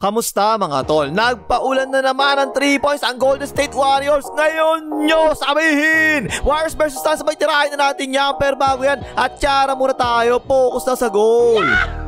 Kamusta mga tol? Nagpaulan na naman ng 3 points ang Golden State Warriors. Ngayon nyo sabihin, Warriors versus Suns, sabay tirahin na natin yan. Pero bago yan, at tiyara muna tayo, focus na sa goal.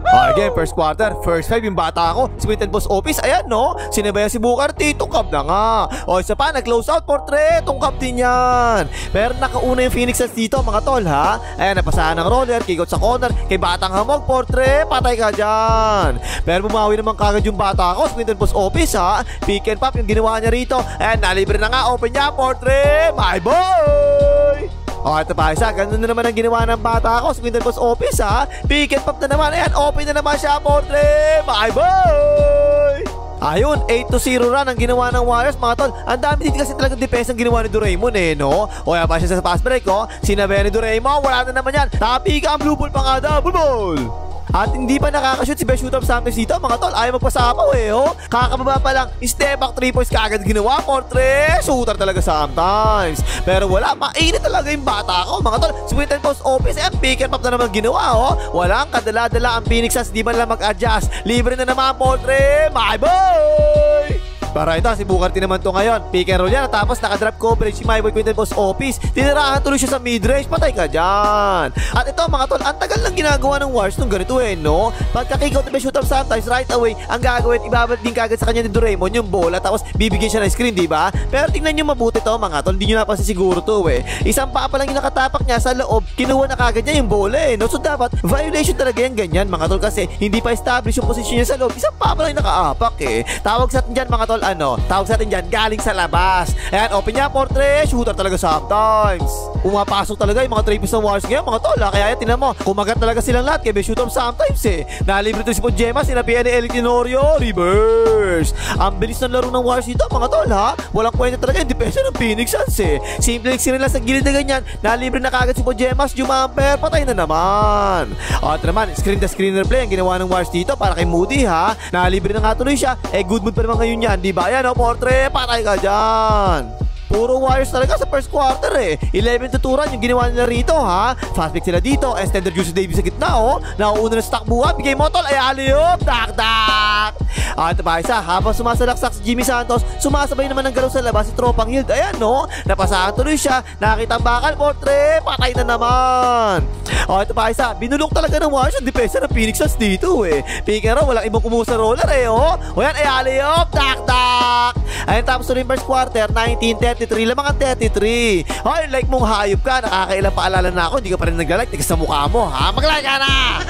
Again, first quarter, first 5 yung bata ako, Smith & Boss Office, ayan no, sinabayan si Booker T, tungkap na nga. O isa pa, nag-close out portrait, tungkap din yan. Pero nakauna yung Phoenix Suns dito mga tol ha. Ayan, napasahan ng roller, kick out sa corner, kay Batang Hamog, portrait, patay ka dyan. Pero bumawi naman kagad yung bata ako, Smith & Boss Office ha. Pick and pop yung ginawa niya rito. Ayan, nalibre na nga, open niya, portrait, my boy! O, ito pa isa, ganun na naman ang ginawa ng bata ko, Smith & Boss Office ha. Pick and pop na naman, ayan, open na naman siya, portrait, my boy! Ayun, 8-0 run ang ginawa ng Warriors mga tol. Ang dami dito kasi talagang depensa ang ginawa ni Doraemon eh, no? O yan pa siya sa fast break, oh. Sinabayan ni Doraemon, wala na naman yan. Tapi ka ang blue ball pa nga, double ball! At hindi pa nakakashoot si best shooter of Santos dito mga tol. Ayaw magpasapaw eh oh. Kakababa pa lang, step back 3 points kagad ginawa. Portrait, shooter talaga sometimes. Pero wala, mainit talaga yung bata ko mga tol. Smith & Boss Office, pick and pop na naman ginawa oh. Walang kadala-dala ang Phoenix Suns, di man lang mag-adjust. Libre na naman portrait, my boy! Para ito, si Booker T naman to ngayon. Pick and roll yan, tapos nakadrop coverage si my boy Smith & Boss Office. Tinirahan tuloy siya sa mid-range, patay ka dyan. At ito mga tol, ang tagal lang ginagawa ng Warriors nung ganito eh, no? Pagka-kick out na shoot up sometimes, right away, ang gagawin, ibabalik din kagad sa kanya ni Doraemon yung bola, tapos bibigyan siya ng screen, di ba? Pero tingnan nyo mabuti to mga tol, hindi nyo napansin siguro to eh. Isang paa pa lang yung nakatapak niya sa loob, kinuha na kagad niya yung bola eh, no? So dapat, violation talaga yan ganyan mga tol, kasi hindi pa establish yung posisyon niya sa loob. Isang paa pa lang yung nakaapak eh. Tawag sa atin dyan mga tol, tawag sa atin dyan, galing sa labas. Ayan, open niya, portrait, shooter talaga sometimes. Pumapasok talaga yung mga trapeze ng Warriors ngayon, mga tol. Kaya yan, tinan mo, kumagat talaga silang lahat, kaya may shooter sometimes eh. Nalibre to si Podjema, sinabihan ni Eli Tenorio, reverse. Ang bilis ng laro ng Warriors dito, mga tol ha. Walang kwenta talaga yung depensa ng Phoenix Suns eh. Simple lang nila sa gilid na ganyan, nalibre na kagad si Podjema, jumamper, patay na naman. O, ito naman, screen the screener play ang ginawa ng Warriors dito para kay Moody ha. Nalibre na nga tuloy siya, good mood pa naman ngayon yan, di ba? Ayan, portrait, patay ka dyan. Puro Warriors talaga sa first quarter eh. 11-2 run yung ginawa nila rito ha. Fast pick sila dito, extender Juicy Davis sa gitna oh. Nauuna na sa takbuhan, bigay mo tol, ay aliyop, dak. Ito pa isa, habang sumasalaksak si Jimmy Santos, sumasabay naman ng galaw sa labas si Tropang Hield. Ayan no, napasahan tuloy siya, nakita ang bakal, portrait, patay na naman. Ito pa isa, binulok talaga ng Warriors ang depensa ng Phoenix Suns dito eh. Pick and roll, walang ibang kumuha sa roller eh oh. O yan, ay aliyop, dak. Ayun, tapos na rin first quarter, 19-33, lamang ang 33. Ay, like mong hayop ka, nakakailang paalala na ako, hindi ka pa rin nag-like, tigas sa mukha mo ha, mag-like ka na!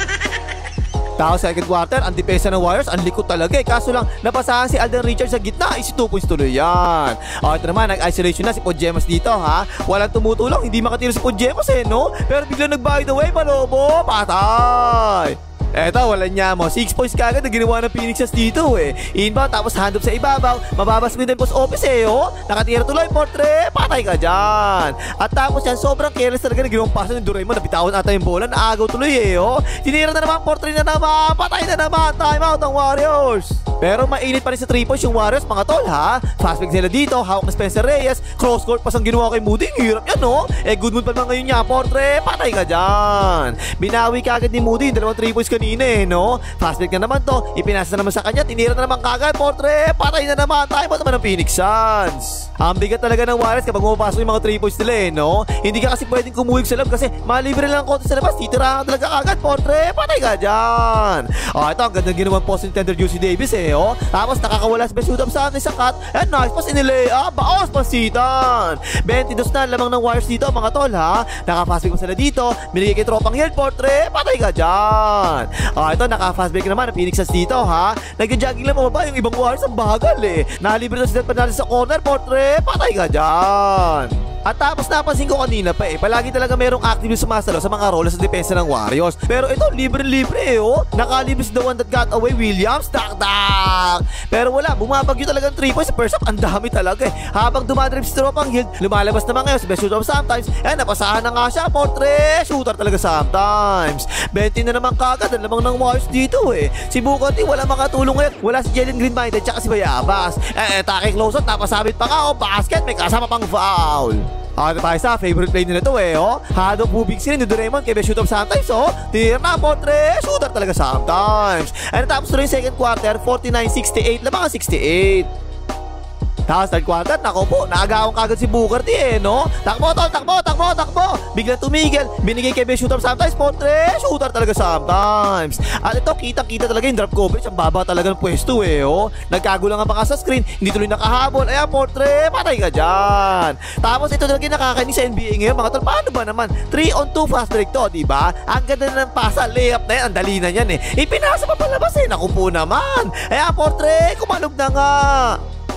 Tapos second quarter, ang depensa ng Warriors, ang likot talaga eh. Kaso lang, napasahan si Alden Richards sa gitna, isi 2 points tuloy yan. Ito naman, nag-isolation na si Podjemas dito ha. Walang tumutulong, hindi makatira si Podjemas eh no. Pero biglang nag-by the way, Malobo, patay. Eto, wala niya mo. 6 points kagad na ginawa ng Phoenix Suns dito eh. Inbound, tapos hand up sa ibabaw. Mababas Smith & Boss Office eh oh. Nakatira tuloy, portrait, patay ka dyan. At tapos yan, sobrang careless talaga na ginawang pass ng Doraemon. Napitawan ata yung bola, naagaw tuloy eh oh. Tinira na naman, portrait na naman, patay na naman. Time out ang Warriors. Pero mainit pa rin sa 3 points yung Warriors mga tol ha. Fast pick sila dito, hawak na Spencer Reyes. Cross court pas ang ginawa kay Moody. Hirap yan no. Good mood pa naman ngayon niya, portrait, patay ka dyan. Binawi kagad ni Moody yung dalawang 3 points kanina eh no. Fast break na naman to, ipinasa na naman sa kanya, tinira na naman kagad, portrait, patay na naman. Time out naman ng Phoenix Suns. Ang bigat talaga ng Warriors kapag pumapasok yung mga 3 points nila eh no. Hindi ka kasi pwedeng kumuhig sa loob kasi malibre lang ang konti sa labas, titira ka talaga kagad, portrait, patay ka dyan. Ito ang gandang ginawang post ni Tender Juicy Davis eh oh. Tapos nakakawala sa best shoot up sa isang cut, and nice pass inilay, baos pasitan. 22 na lamang ng Warriors dito mga tol ha. Naka-fast break sila dito, binigay kay Tropang Hield, portrait, patay ka dyan. Ito, naka-fast break naman ang Phoenix Suns dito ha. Nag-jogging lang mababa yung ibang Warriors, ang bagal eh. Nalibre na sila panalo sa corner, portrait, patay ka dyan. At tapos napansin ko kanina pa eh, palagi talaga merong active sumasalo sa mga roles sa depensa ng Warriors. Pero ito, libre-libre eh oh. Nakalibre si the one that got away, Williams, dak. Pero wala, bumabagyo talaga ang 3 points sa first half, ang dami talaga eh. Habang dumadrive si Tropang Hield, lumalabas naman ngayon si best shooter sometimes. Napasahan na nga siya, portrait, shooter talaga sometimes. 20 na naman kagad, ang lamang ng Warriors dito eh. Si Booker T, wala makatulong ngayon. Wala si Jalen Green-minded, tsaka si Bayabas. Take close out, napasabit pa nga oh, basket, may kasama pang foul. Tayo sa favorite play nila to Hadok moving screen ni Doraemon kaya shoot up sometimes Tira na portre. Shooter talaga sometimes. And tapos na yung second quarter 49-68. Lamang 68. Tapos third quarter, nako po, naagawang kagad si Booker T no? Takbo tol, takbo. Biglang tumigil, binigay kay Ben shooter sometimes, portre, shooter talaga sometimes. At ito, kita talaga yung drop coverage, ang baba talaga ng pwesto Nagkagulangan pa ka sa screen, hindi tuloy nakahabol. Ayan, portre, patay ka dyan. Tapos ito talaga yung nakakainis sa NBA ngayon, mga tol. Paano ba naman? 3-on-2 fast break to, diba? Ang ganda na ng pasa, layup na yan, ang dali na yan Ipinasa pa palabas naku po naman. Ayan, portre, kumanog na nga.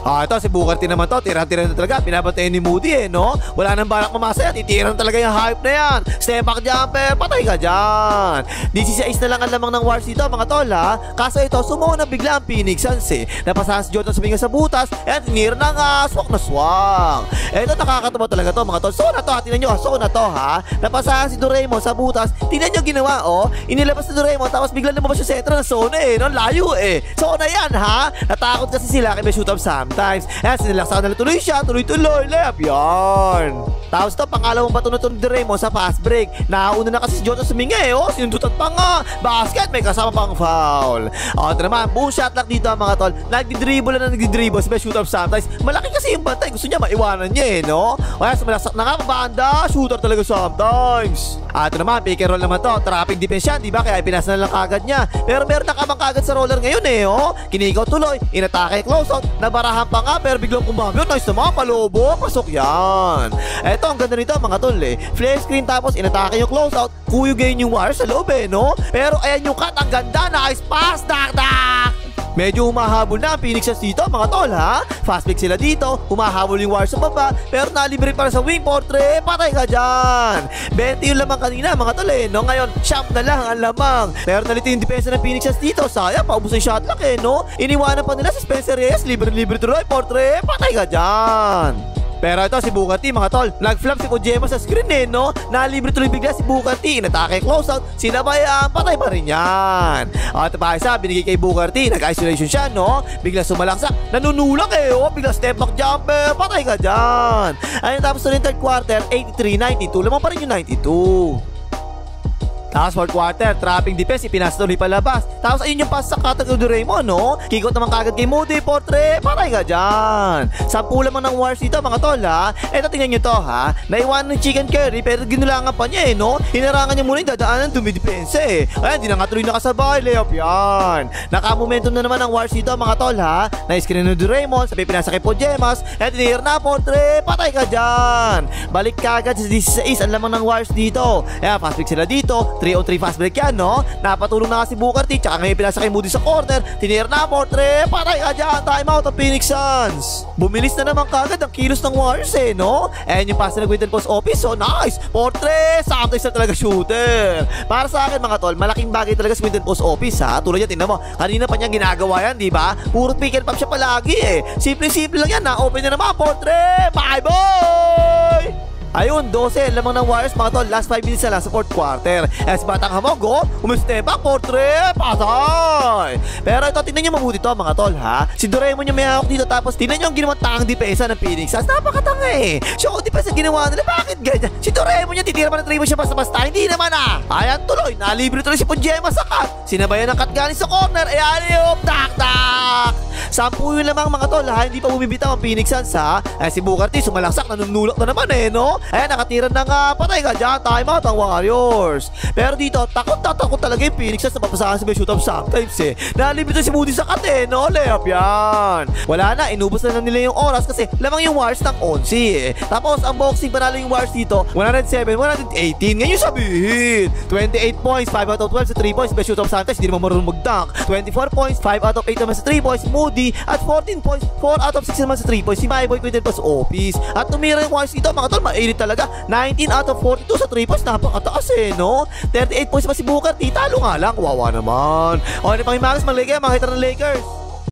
Ito si Booker T naman to, tira-tira na talaga, binabantayan ni Moody no? Wala nang balak mamasa yan, itira na talaga yung hype na yan. Step back jumper, patay ka dyan. 16 na lang ang lamang ng Wars dito mga tol Kaso ito, sumuha na bigla ang Phoenix Suns Napasahan si Jordan Suminga sa butas, and tinira na nga, swak na swak. Ito nakakatawa talaga to mga tol. So na to tingnan nyo, so na to Napasahan si Doraemon sa butas, tingnan nyo ginawa inilabas si Doraemon, tapos bigla lumabas yung sentra ng zone no? Layo So na yan natakot kasi sila kay may shoot up sometimes. Sinilaksakan na tuloy siya, tuloy-tuloy, layup yan. Tapos ito, pangalawang bato na ito ni Doraemon sa fast break. Nauna na kasi si Jordan Suminga sinundutan pa nga. Basket, may kasama pang foul. Ito naman, boom shot lang dito mga tol. Nagdidribble si may shoot up sometimes. Malaki kasi yung bantay, gusto niya maiwanan niya Kaya sumalaksak na nga, banda, shooter talaga sometimes. Ito naman, pick and roll naman to. Trapping defense yan, diba? Kaya pinasa na lang kagad niya. Pero meron na kamang kagad sa roller ngayon Kinikaw tuloy, inatake close out, nabarahan pa nga, pero biglang kumamyo. Nice naman, palobo, pasok yan. Eto, ang ganda nito mga tol Flare screen tapos inatake yung close out, kuyugay yung wire sa loob no? Pero ayan yung cut, ang ganda, nice pass, dak. Medyo humahabol na ang Phoenix Suns dito mga tol Fast pick sila dito, humahabol yung wire sa baba, pero nalibre para sa wing, portre, patay ka dyan. 20 yung lamang kanina mga tol no? Ngayon, siyam na lang ang lamang. Pero nalito yung depensa ng Phoenix Suns dito, sayang, paubos yung shot clock no? Iniwanan pa nila si Spencer Reyes, libre tuloy, portre, patay ka dyan. Pero ito si Booker T mga tol, nag-flop si Kojima sa screen no? Nalibre tuloy bigla si Booker T, inatake close out, sinabayan, patay pa rin yan. Ito pa isa, binigay kay Booker T, nag-isolation siya no? Bigla sumalaksak, nanunulak bigla step back jumper, patay ka dyan. Ayun, tapos na rin third quarter, 83-92, lamang pa rin yung 92. Tapos fourth quarter, trapping defense, ipinasa tuloy palabas. Tapos ayun yung pass sa katag ng Doraemon Kikot naman kagad kay Moody, portre, patay ka dyan. 10 lamang ng wars dito mga tol Eto tingnan nyo to naiwanan ng chicken curry, pero ginulangan pa niya no? Hinarangan niya muna yung dadaanan, dumidepensa Ayan, di na nga tuloy nakasabay, layup yan. Nakamomentum na naman ang wars dito mga tol Na-screen ng Doraemon, sabi pinasa kay Pojemas, and tinir na, portre, patay ka dyan. Balik kagad sa 16 ang lamang ng wars dito. Ayan, fast pick sila dito, 3-on-3 fast break yan no? Napatulong na nga si Booker T, tsaka ngayon pinasa kay Moody sa corner, tinir na, portre, patay ka dyan. Time out ang Phoenix Suns. Bumilis na naman kagad ang kilos ng Warriors no? And yung pass na nag-win post office, so nice, portre, sometimes na talaga shooter. Para sa akin mga tol, malaking bagay talaga sa win post office Tulad yan, tingnan mo, kanina pa niya ginagawa yan, diba? Puro pick and pop siya palagi Simple-simple lang yan, na-open na naman, portre, bye boy! Ayun, 12 lamang ng Warriors mga tol. Last 5 minutes na lang sa fourth quarter. Si Batang Hamog umistep back, portre, patay. Pero ito, tingnan nyo mabuti to mga tol Si Doraemon yung may hawak dito, tapos tingnan nyo ang ginawang tangang depensa ng Phoenix Suns. Napakatanga Show depensa ginawa nila, bakit ganyan? Si Doraemon yung titira pa ng 3 siya basta-basta, hindi naman Ayan tuloy, nalibre tuloy si Pojema sa cut. Sinabayan ng cut galing sa corner, ayan yung tak. 10 yun lamang mga tol Hindi pa bumibitaw ang Phoenix Suns Si Booker T, sumalaksak, nanunulak na naman no? Ayan, nakatira na nga, patay ka dyan, time out ang Warriors. Pero dito, takot talaga yung Phoenix Suns na papasahan sa may shoot up sometimes Nalibito si Moody sa cut no? Layup yan. Wala na, inubos na nila yung oras kasi lamang yung Warriors ng 11 Tapos ang boxing, panalo yung Warriors dito 107-118. Ngayon sabihin 28 points, 5 out of 12 sa 3 points, may shoot up sometimes, hindi naman marunong mag-dunk. 24 points, 5 out of 8 naman sa 3 points, Moody. At 14 points, 4 out of 6 naman sa 3 points, si Myboy Quinten plus office. At tumira yung Warriors dito mga tol, mainit talaga. 19 out of 42 sa 3 points, napakataas no? 38 points pa si Booker T, talo nga lang, kawawa naman. Okay na pang Himagas, mga Lakers, mga hitter ng Lakers.